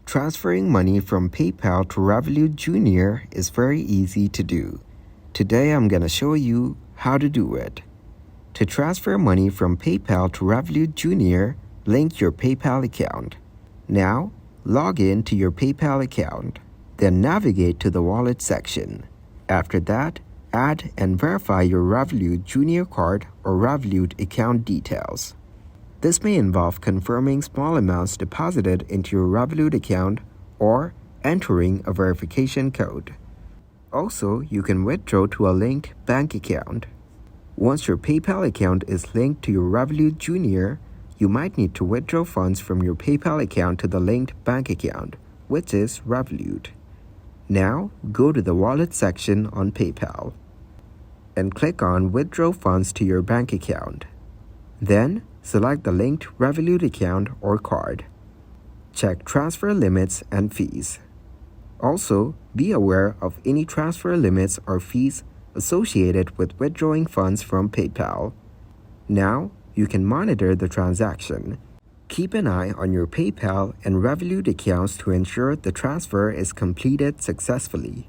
Transferring money from PayPal to Revolut Junior is very easy to do. Today I'm going to show you how to do it. To transfer money from PayPal to Revolut Junior, link your PayPal account. Now, log in to your PayPal account. Then navigate to the Wallet section. After that, add and verify your Revolut Junior card or Revolut account details. This may involve confirming small amounts deposited into your Revolut account or entering a verification code. Also, you can withdraw to a linked bank account. Once your PayPal account is linked to your Revolut Junior, you might need to withdraw funds from your PayPal account to the linked bank account, which is Revolut. Now, go to the Wallet section on PayPal and click on Withdraw Funds to your bank account. Then, select the linked Revolut account or card. Check transfer limits and fees. Also, be aware of any transfer limits or fees associated with withdrawing funds from PayPal. Now, you can monitor the transaction. Keep an eye on your PayPal and Revolut accounts to ensure the transfer is completed successfully.